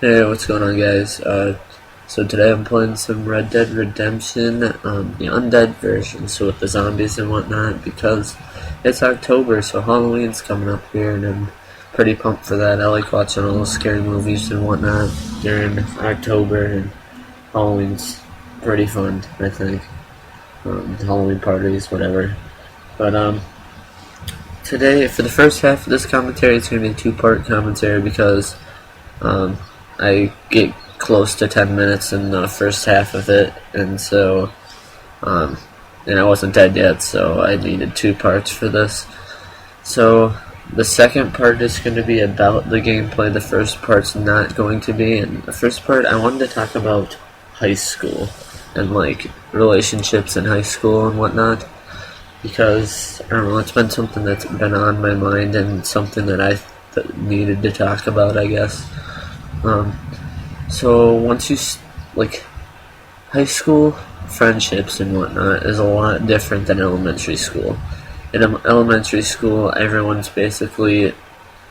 Hey, what's going on, guys? So today I'm playing some Red Dead Redemption, the undead version, so with the zombies and whatnot, because it's October, so Halloween's coming up here, and I'm pretty pumped for that. I like watching all the scary movies and whatnot during October, and Halloween's pretty fun, I think. Halloween parties, whatever. But, today, for the first half of this commentary, it's going to be a two-part commentary because, I get close to 10 minutes in the first half of it, and so, and I wasn't dead yet, so I needed two parts for this. So, the second part is going to be about the gameplay, the first part's not going to be, and the first part I wanted to talk about high school, and like, relationships in high school and whatnot, because, I don't know, it's been something that's been on my mind, and something that I needed to talk about, I guess. So once you, like, high school friendships and whatnot is a lot different than elementary school. In elementary school, everyone's basically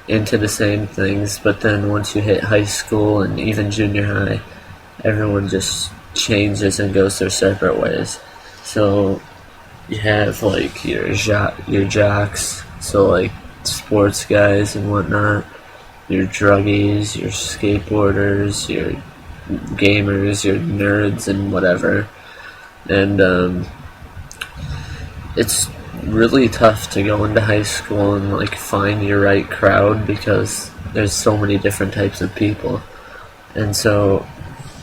into the same things, but then once you hit high school and even junior high, everyone just changes and goes their separate ways. So you have, like, your jocks, so, like, sports guys and whatnot, your druggies, your skateboarders, your gamers, your nerds, and whatever. And it's really tough to go into high school and like find your right crowd because there's so many different types of people. And so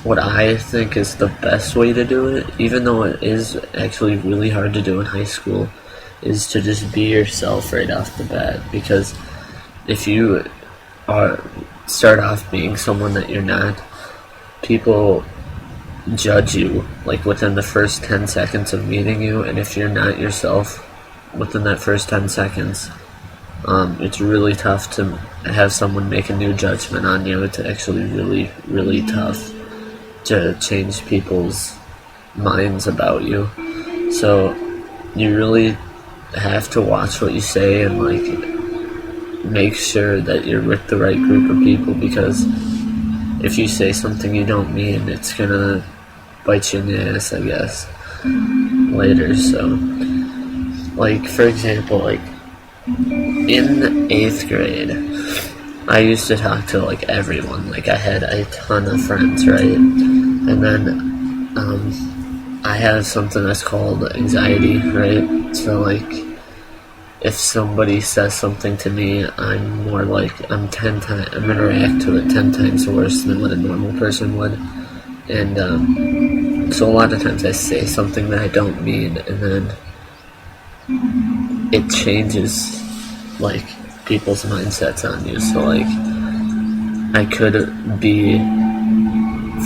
what I think is the best way to do it, even though it is actually really hard to do in high school, is to just be yourself right off the bat. Because if you start off being someone that you're not, people judge you like within the first 10 seconds of meeting you, and if you're not yourself within that first 10 seconds, it's really tough to have someone make a new judgment on you. It's actually really, really tough to change people's minds about you. So you really have to watch what you say and like make sure that you're with the right group of people, because if you say something you don't mean, it's gonna bite you in the ass, I guess, later. So, like, for example, like, in 8th grade, I used to talk to, like, everyone. Like, I had a ton of friends, right? And then, I have something that's called anxiety, right? So, like, if somebody says something to me, I'm more like, I'm gonna react to it 10 times worse than what a normal person would. And so a lot of times I say something that I don't mean, and then it changes like people's mindsets on you. So like, I could be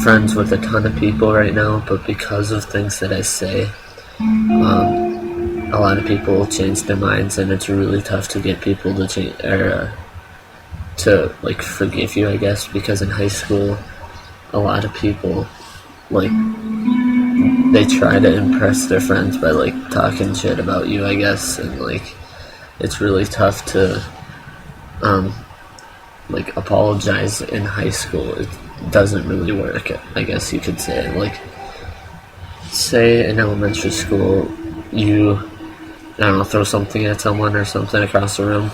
friends with a ton of people right now, but because of things that I say, a lot of people change their minds, and it's really tough to get people to change or to like forgive you, I guess, because in high school, a lot of people like they try to impress their friends by like talking shit about you, I guess, and like it's really tough to like apologize in high school. It doesn't really work, I guess you could say. Like, say in elementary school, you, I don't know, throw something at someone or something across the room.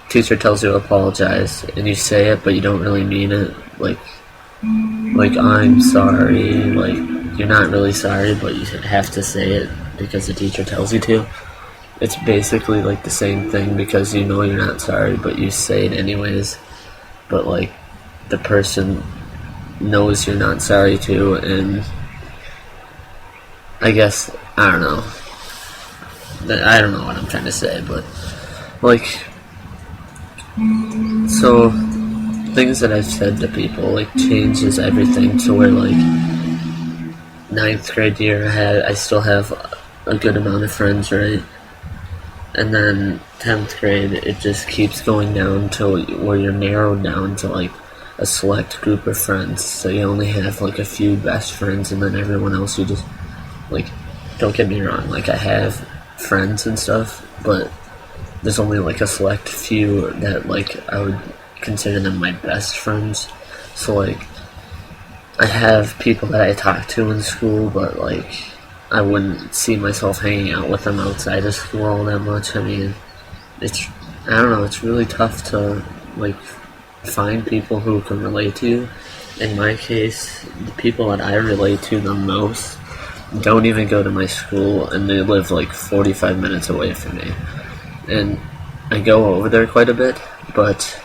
Teacher tells you to apologize, and you say it, but you don't really mean it. Like I'm sorry. Like, you're not really sorry, but you have to say it because the teacher tells you to. It's basically like the same thing, because you know you're not sorry, but you say it anyways. But like, the person knows you're not sorry too, and I guess, I don't know. I don't know what I'm trying to say, but like, so things that I've said to people like changes everything, to where like 9th grade year I still have a good amount of friends, right? And then 10th grade, it just keeps going down to where you're narrowed down to like a select group of friends. So you only have like a few best friends, and then everyone else you just like, don't get me wrong, like I have friends and stuff, but there's only like a select few that like I would consider them my best friends. So like, I have people that I talk to in school, but like I wouldn't see myself hanging out with them outside of school all that much. I mean, it's I don't know. It's really tough to like find people who can relate to you. In my case, the people that I relate to the most don't even go to my school, and they live like 45 minutes away from me. And I go over there quite a bit, but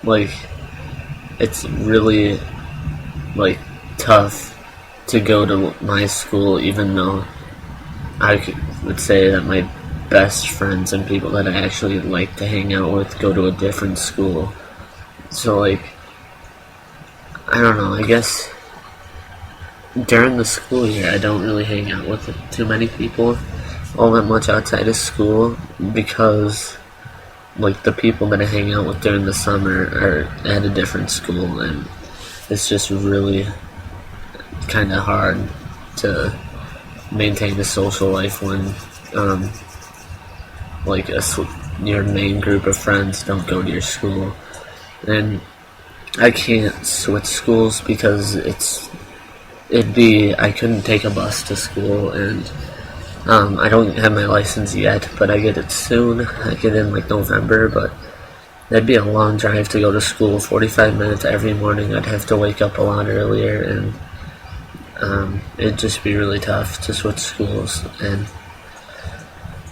like it's really like tough to go to my school, even though would say that my best friends and people that I actually like to hang out with go to a different school. So like I don't know, I guess during the school year I don't really hang out with too many people all that much outside of school, because like the people that I hang out with during the summer are at a different school, and it's just really kind of hard to maintain a social life when like your main group of friends don't go to your school. And I can't switch schools because I couldn't take a bus to school, and I don't have my license yet, but I get it soon. I get it in like November, but that'd be a long drive to go to school, 45 minutes every morning. I'd have to wake up a lot earlier, and it'd just be really tough to switch schools. And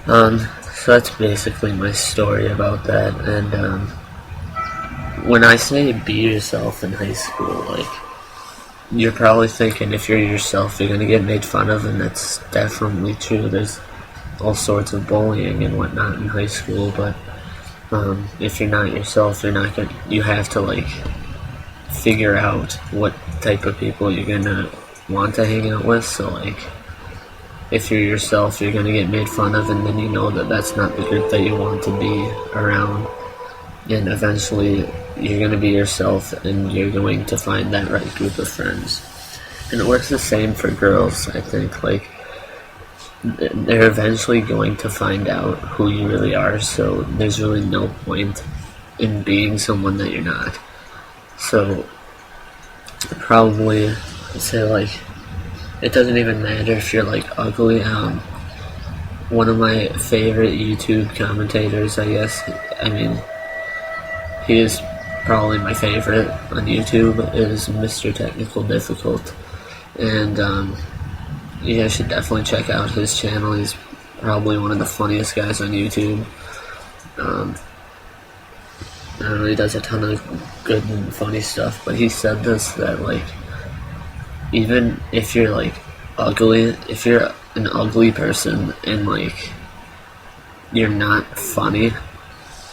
so that's basically my story about that. And when I say be yourself in high school, like, you're probably thinking if you're yourself, you're gonna get made fun of, and that's definitely true. There's all sorts of bullying and whatnot in high school, but if you're not yourself, you have to like figure out what type of people you're gonna want to hang out with. So like, if you're yourself, you're gonna get made fun of, and then you know that that's not the group that you want to be around, and eventually you're going to be yourself, and you're going to find that right group of friends. And it works the same for girls, I think. Like, they're eventually going to find out who you really are, so there's really no point in being someone that you're not. So probably say like, it doesn't even matter if you're like ugly. One of my favorite YouTube commentators, I guess, he is probably my favorite on YouTube, is Mr. Technical Difficult, and you guys should definitely check out his channel. He's probably one of the funniest guys on YouTube. I don't know, he does a ton of good and funny stuff, but he said this, that like, even if you're like ugly, if you're an ugly person and like you're not funny,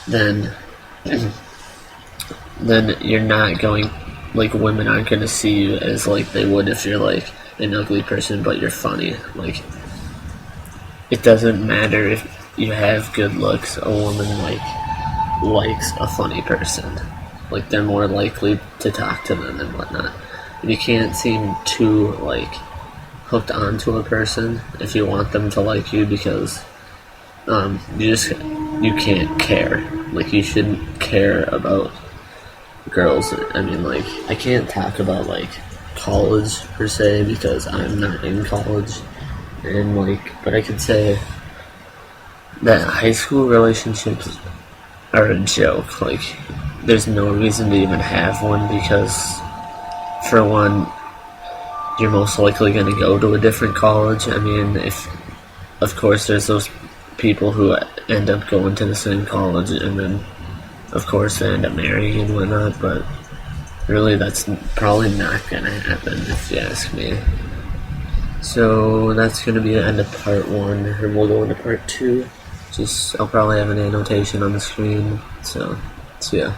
then you're not going, like, women aren't going to see you as like they would if you're like an ugly person but you're funny. Like, it doesn't matter if you have good looks, a woman like likes a funny person. Like, they're more likely to talk to them and whatnot. You can't seem too like hooked onto a person if you want them to like you, because you can't care. Like, you shouldn't care about girls. I mean, like, I can't talk about like college per se because I'm not in college, and like, but I could say that high school relationships are a joke. Like, there's no reason to even have one, because for one, you're most likely going to go to a different college. I mean, of course there's those people who end up going to the same college, and then of course they end up marrying and whatnot, but really that's probably not gonna happen if you ask me. So that's gonna be the end of part 1, and we'll go into part 2. I'll probably have an annotation on the screen, so yeah.